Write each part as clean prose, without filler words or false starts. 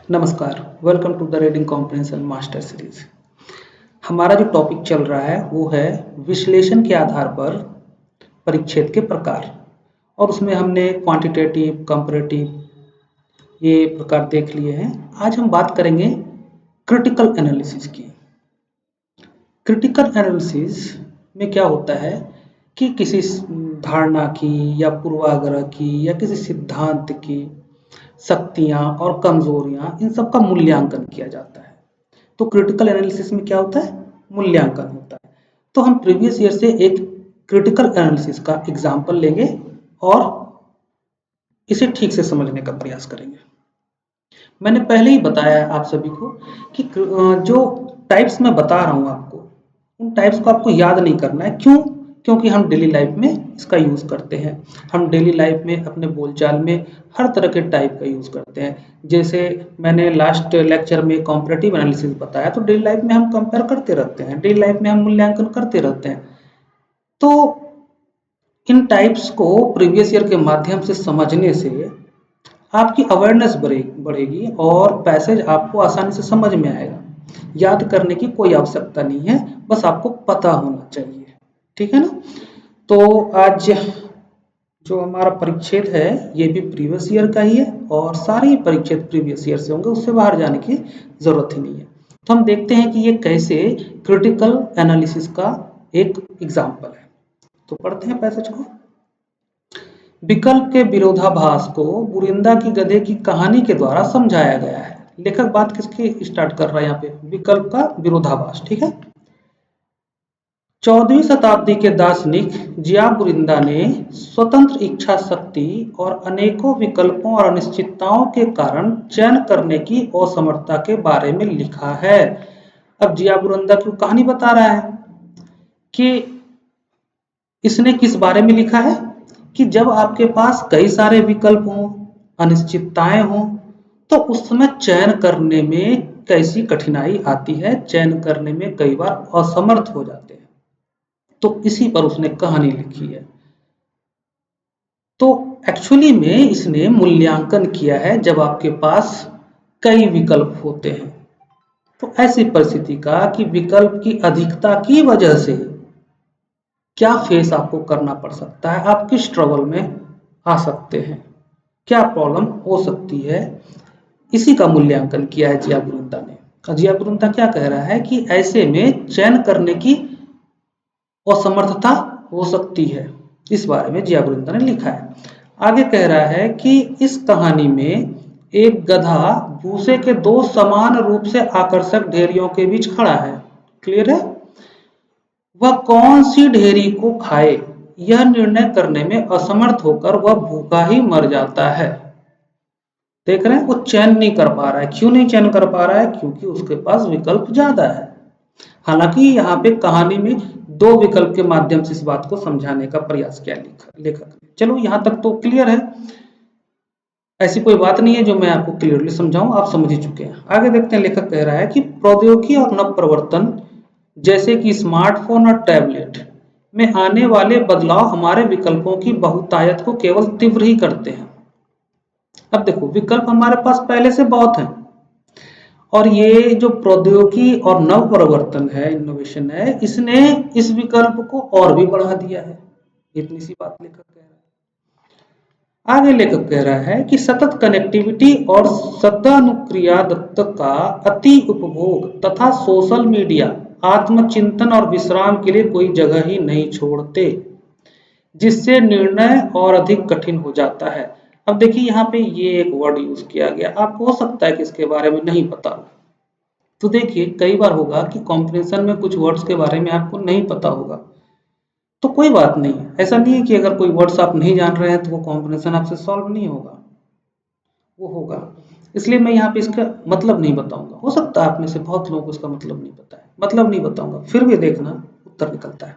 नमस्कार, welcome to the reading comprehension master series. हमारा जो टॉपिक चल रहा है वो है विश्लेषण के आधार पर परिच्छेद के प्रकार, और उसमें हमने क्वांटिटेटिव, कंपैरेटिव ये प्रकार देख लिए हैं। आज हम बात करेंगे क्रिटिकल एनालिसिस की। क्रिटिकल एनालिसिस में क्या होता है कि किसी धारणा की या पूर्वाग्रह की या किसी सिद्धांत की शक्तियां और कमजोरियां, इन सब का मूल्यांकन किया जाता है। तो क्रिटिकल एनालिसिस में क्या होता है? मूल्यांकन होता है। तो हम प्रीवियस ईयर से एक क्रिटिकल एनालिसिस का एग्जाम्पल लेंगे और इसे ठीक से समझने का प्रयास करेंगे। मैंने पहले ही बताया आप सभी को कि जो टाइप्स मैं बता रहा हूं आपको, उन टाइप्स को आपको याद नहीं करना है। क्यों? क्योंकि हम डेली लाइफ में इसका यूज करते हैं। हम डेली लाइफ में अपने बोलचाल में हर तरह के टाइप का यूज करते हैं। जैसे मैंने लास्ट लेक्चर में कॉम्परेटिव एनालिसिस बताया, तो डेली लाइफ में हम कंपेयर करते रहते हैं, डेली लाइफ में हम मूल्यांकन करते रहते हैं। तो इन टाइप्स को प्रीवियस ईयर के माध्यम से समझने से आपकी अवेयरनेस बढ़ेगी और पैसेज आपको आसानी से समझ में आएगा। याद करने की कोई आवश्यकता नहीं है, बस आपको पता होना चाहिए। ठीक है ना? तो आज जो हमारा परिच्छेद है ये भी प्रीवियस ईयर का ही है, और सारे परिच्छेद प्रीवियस ईयर से होंगे, उससे बाहर जाने की जरूरत ही नहीं है। तो हम देखते हैं कि ये कैसे क्रिटिकल एनालिसिस का एक एग्जाम्पल है। तो पढ़ते हैं पैसेज को। विकल्प के विरोधाभास को बुरिंदा की गधे की कहानी के द्वारा समझाया गया है। लेखक बात किसकी स्टार्ट कर रहा है यहाँ पे? विकल्प का विरोधाभास। ठीक है। 14वीं शताब्दी के दार्शनिक जिया बुरिंदा ने स्वतंत्र इच्छा शक्ति और अनेकों विकल्पों और अनिश्चितताओं के कारण चयन करने की असमर्थता के बारे में लिखा है। अब जिया बुरिंदा की कहानी बता रहा है कि इसने किस बारे में लिखा है कि जब आपके पास कई सारे विकल्प हों, अनिश्चितताएं हों, तो उस समय चयन करने में कैसी कठिनाई आती है, चयन करने में कई बार असमर्थ हो जाते हैं। तो इसी पर उसने कहानी लिखी है। तो एक्चुअली में इसने मूल्यांकन किया है जब आपके पास कई विकल्प होते हैं, तो ऐसी परिस्थिति का कि विकल्प की अधिकता की वजह से क्या फेस आपको करना पड़ सकता है, आप किस ट्रबल में आ सकते हैं, क्या प्रॉब्लम हो सकती है, इसी का मूल्यांकन किया है जिया बुरिंदा ने। जिया बुरिंदा क्या कह रहा है कि ऐसे में चयन करने की असमर्थता हो सकती है। इस बारे में जिया बुरिंदा ने लिखा है। आगे कह रहा है कि इस कहानी में एक गधा भूसे के दो समान रूप से आकर्षक ढेरियों के बीच खड़ा है। क्लियर है? वह कौन सी ढेरी को खाए, यह निर्णय करने में असमर्थ होकर वह भूखा ही मर जाता है। देख रहे हैं? वो चयन नहीं कर पा रहा है। क्यों नहीं चयन कर पा रहा है? क्योंकि उसके पास विकल्प ज्यादा है। हालांकि यहाँ पे कहानी में दो विकल्प के माध्यम से इस बात को समझाने का प्रयास किया लेखक ने। चलो यहाँ तक तो क्लियर है, ऐसी कोई बात नहीं है जो मैं आपको क्लियरली समझाऊं, आप समझ ही चुके हैं। आगे देखते हैं, लेखक कह रहा है कि प्रौद्योगिकी और नव प्रवर्तन जैसे कि स्मार्टफोन और टैबलेट में आने वाले बदलाव हमारे विकल्पों की बहुतायत को केवल तीव्र ही करते हैं। अब देखो, विकल्प हमारे पास पहले से बहुत हैं, और ये जो प्रौद्योगिकी और नव परिवर्तन है, इनोवेशन है, इसने इस विकल्प को और भी बढ़ा दिया है। इतनी सी बात लेखक कह रहा है। आगे लेखक कह रहा है कि सतत कनेक्टिविटी और सदानुक्रियादत्त का अति उपभोग तथा सोशल मीडिया आत्मचिंतन और विश्राम के लिए कोई जगह ही नहीं छोड़ते, जिससे निर्णय और अधिक कठिन हो जाता है। अब देखिए, यहाँ पे ये एक वर्ड यूज किया गया, आपको हो सकता है कि इसके बारे में नहीं पता हो। तो देखिए, कई बार होगा कि कॉम्प्रिहेंशन में कुछ वर्ड्स के बारे में आपको नहीं पता होगा, तो कोई बात नहीं है। ऐसा नहीं है कि अगर कोई वर्ड्स आप नहीं जान रहे हैं तो वो कॉम्प्रिहेंशन आपसे सॉल्व नहीं होगा, वो होगा। इसलिए मैं यहाँ पे इसका मतलब नहीं बताऊंगा। हो सकता है आप में से बहुत लोगों को इसका मतलब नहीं पता है, मतलब नहीं बताऊंगा, फिर भी देखना उत्तर निकलता है।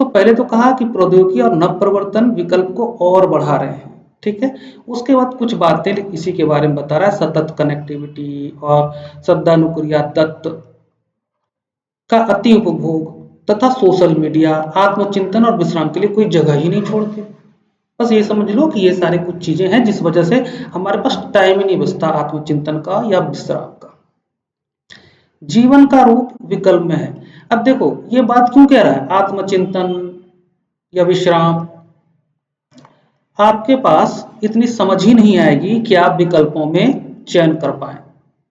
तो पहले तो कहा कि प्रौद्योगिकी और नव प्रवर्तन विकल्प को और बढ़ा रहे हैं। ठीक है। उसके बाद कुछ बातें इसी के बारे में बता रहा है, सतत कनेक्टिविटी और सदानुक्रियादत्त का अति उपभोग तथा सोशल मीडिया आत्मचिंतन और विश्राम के लिए कोई जगह ही नहीं छोड़ते। बस ये समझ लो कि ये सारी कुछ चीजें हैं जिस वजह से हमारे पास टाइम ही नहीं बचता आत्मचिंतन का या विश्राम का। जीवन का रूप विकल्प में है। अब देखो ये बात क्यों कह रहा है, आत्मचिंतन या विश्राम, आपके पास इतनी समझ ही नहीं आएगी कि आप विकल्पों में चयन कर पाए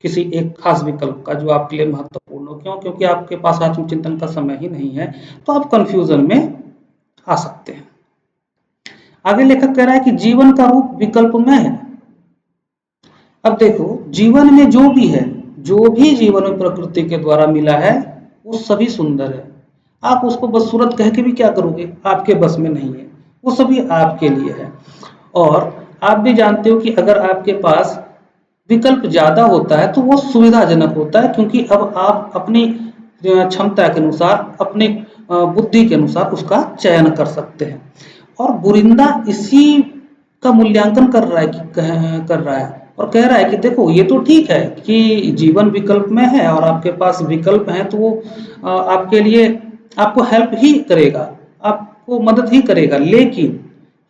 किसी एक खास विकल्प का जो आपके लिए महत्वपूर्ण हो। क्यों? क्योंकि आपके पास आत्मचिंतन का समय ही नहीं है, तो आप कंफ्यूजन में आ सकते हैं। आगे लेखक कह रहा है कि जीवन का रूप विकल्प में है। अब देखो जीवन में जो भी है, जो भी जीवन में प्रकृति के द्वारा मिला है वो सभी सुंदर है। आप उसको बदसूरत कह के भी क्या करोगे, आपके बस में नहीं है, वो सभी आपके लिए है। और आप भी जानते हो कि अगर आपके पास विकल्प ज्यादा होता है तो वो सुविधाजनक होता है, क्योंकि अब आप अपनी क्षमता के अनुसार, अपनी बुद्धि के अनुसार उसका चयन कर सकते हैं। और बुरिंदा इसी का मूल्यांकन कर रहा है कर रहा है और कह रहा है कि देखो ये तो ठीक है कि जीवन विकल्प में है और आपके पास विकल्प है, तो वो आपके लिए आपको हेल्प ही करेगा, आपको मदद ही करेगा। लेकिन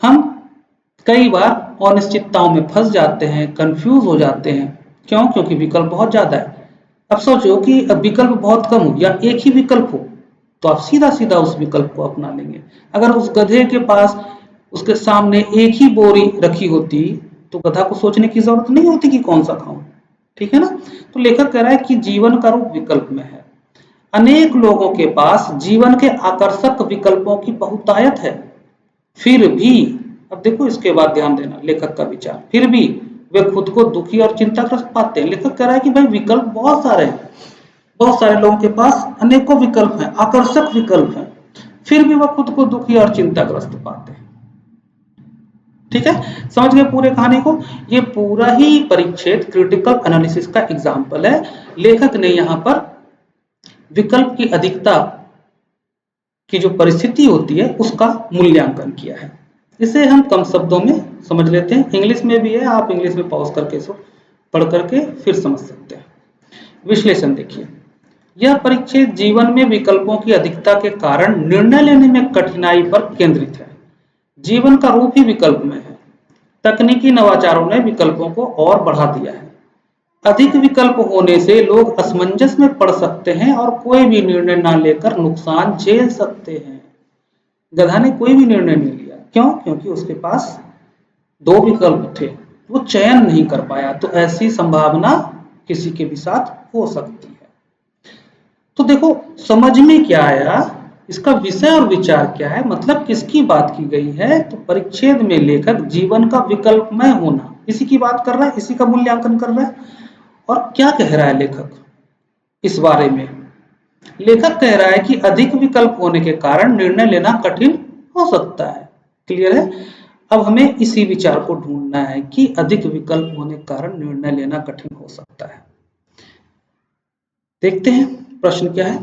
हम कई बार अनिश्चितताओं में फंस जाते हैं, कंफ्यूज हो जाते हैं। क्यों? क्योंकि विकल्प बहुत ज्यादा है। अब सोचो कि अब विकल्प बहुत कम हो या एक ही विकल्प हो, तो आप सीधा सीधा उस विकल्प को अपना लेंगे। अगर उस गधे के पास उसके सामने एक ही बोरी रखी होती तो गधा को सोचने की जरूरत नहीं होती कि कौन सा खाऊं। ठीक है ना? तो लेखक कह रहा है कि जीवन का रूप विकल्प में है। अनेक लोगों के पास जीवन के आकर्षक विकल्पों की बहुतायत है, फिर भी, अब देखो इसके बाद ध्यान देना लेखक का विचार, फिर भी वे खुद को दुखी और चिंताग्रस्त पाते हैं। लेखक कह रहा है कि भाई विकल्प बहुत सारे हैं, बहुत सारे लोगों के पास अनेकों विकल्प हैं, आकर्षक विकल्प हैं, फिर भी वह खुद को दुखी और चिंताग्रस्त पाते हैं। ठीक है, समझ गए पूरे कहानी को? ये पूरा ही परिच्छेद क्रिटिकल एनालिसिस का एग्जाम्पल है। लेखक ने यहाँ पर विकल्प की अधिकता की जो परिस्थिति होती है उसका मूल्यांकन किया है। इसे हम कम शब्दों में समझ लेते हैं, इंग्लिश में भी है, आप इंग्लिश में पॉज करके इसको पढ़ करके फिर समझ सकते हैं। विश्लेषण देखिए, यह परिच्छेद जीवन में विकल्पों की अधिकता के कारण निर्णय लेने में कठिनाई पर केंद्रित है। जीवन का रूप ही विकल्प में है। तकनीकी नवाचारों ने विकल्पों को और बढ़ा दिया है। अधिक विकल्प होने से लोग असमंजस में पड़ सकते हैं और कोई भी निर्णय ना लेकर नुकसान झेल सकते हैं। गधा ने कोई भी निर्णय नहीं लिया। क्यों? क्योंकि उसके पास दो विकल्प थे, वो चयन नहीं कर पाया। तो ऐसी संभावना किसी के भी साथ हो सकती है। तो देखो समझ में क्या आया, इसका विषय और विचार क्या है, मतलब किसकी बात की गई है। तो परिच्छेद में लेखक जीवन का विकल्पमय होना, इसी की बात कर रहा है, इसी का मूल्यांकन कर रहा है। और क्या कह रहा है लेखक इस बारे में? लेखक कह रहा है कि अधिक विकल्प होने के कारण निर्णय लेना कठिन हो सकता है। क्लियर है? अब हमें इसी विचार को ढूंढना है कि अधिक विकल्प होने के कारण निर्णय लेना कठिन हो सकता है। देखते हैं प्रश्न क्या है।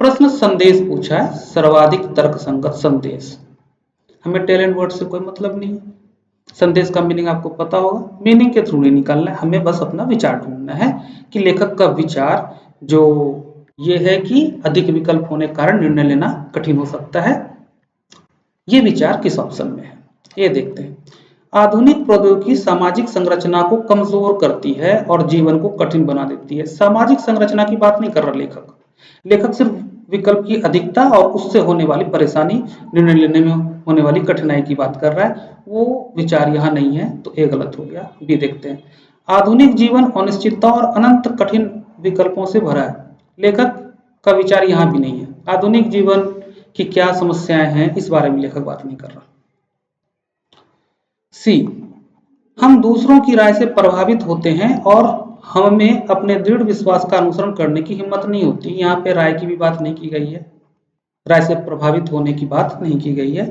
प्रश्न संदेश पूछा है, सर्वाधिक तर्कसंगत संदेश। हमें टैलेंट वर्ड से कोई मतलब नहीं है, संदेश का मीनिंग आपको पता होगा, मीनिंग के थ्रू नहीं निकालना है, हमें बस अपना विचार ढूंढना है कि लेखक का विचार जो ये है कि अधिक विकल्प होने के कारण निर्णय लेना कठिन हो सकता है, ये विचार किस ऑप्शन में है। ये देखते हैं। आधुनिक प्रौद्योगिकी सामाजिक संरचना को कमजोर करती है और जीवन को कठिन बना देती है। सामाजिक संरचना की बात नहीं कर रहा लेखक, लेखक सिर्फ विकल्प की अधिकता और उससे होने वाली परेशानी, निर्णय लेने में होने वाली कठिनाई की बात कर रहा है। वो विचार यहाँ नहीं है, तो ए गलत हो गया। बी देखते हैं। आधुनिक जीवन अनिश्चितता और अनंत कठिन विकल्पों से भरा है। लेखक का विचार यहाँ भी नहीं है। आधुनिक जीवन की क्या समस्याएं हैं इस बारे में लेखक बात नहीं कर रहा। सी, हम दूसरों की राय से प्रभावित होते हैं और हमें अपने दृढ़ विश्वास का अनुसरण करने की हिम्मत नहीं होती। यहाँ पे राय की भी बात नहीं की गई है, राय से प्रभावित होने की बात नहीं की गई है।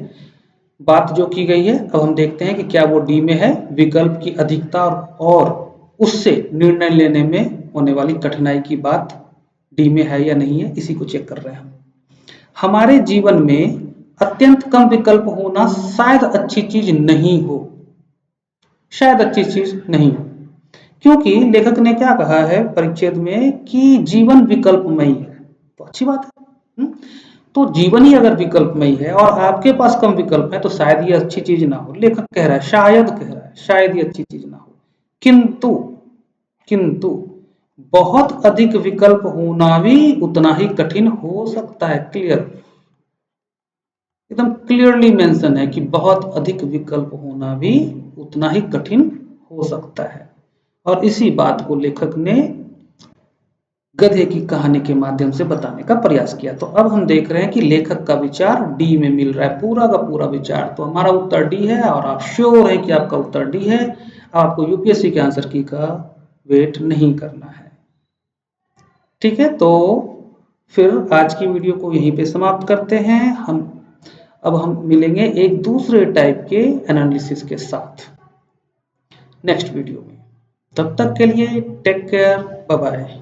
बात जो की गई है, अब हम देखते हैं कि क्या वो डी में है, विकल्प की अधिकता और उससे निर्णय लेने में होने वाली कठिनाई की बात डी में है या नहीं है, इसी को चेक कर रहे हैं हम। हमारे जीवन में अत्यंत कम विकल्प होना शायद अच्छी चीज नहीं हो, शायद अच्छी चीज नहीं हो, क्योंकि लेखक ने क्या कहा है परिच्छेद में कि जीवन विकल्पमयी है, तो अच्छी बात है। तो जीवन ही अगर विकल्पमयी है और आपके पास कम विकल्प है तो शायद ये अच्छी चीज ना हो। लेखक कह रहा है, शायद कह रहा है, शायद ये अच्छी चीज ना हो। किंतु किंतु बहुत अधिक विकल्प होना भी उतना ही कठिन हो सकता है। क्लियर, एकदम क्लियरली मेंशन है कि बहुत अधिक विकल्प होना भी उतना ही कठिन हो सकता है। और इसी बात को लेखक ने गधे की कहानी के माध्यम से बताने का प्रयास किया। तो अब हम देख रहे हैं कि लेखक का विचार डी में मिल रहा है, पूरा का पूरा विचार। तो हमारा उत्तर डी है और आप श्योर है कि आपका उत्तर डी है। आपको यूपीएससी के आंसर की का वेट नहीं करना है। ठीक है, तो फिर आज की वीडियो को यहीं पे समाप्त करते हैं। अब हम मिलेंगे एक दूसरे टाइप के एनालिसिस के साथ नेक्स्ट वीडियो में। तब तक के लिए टेक केयर, बाय बाय।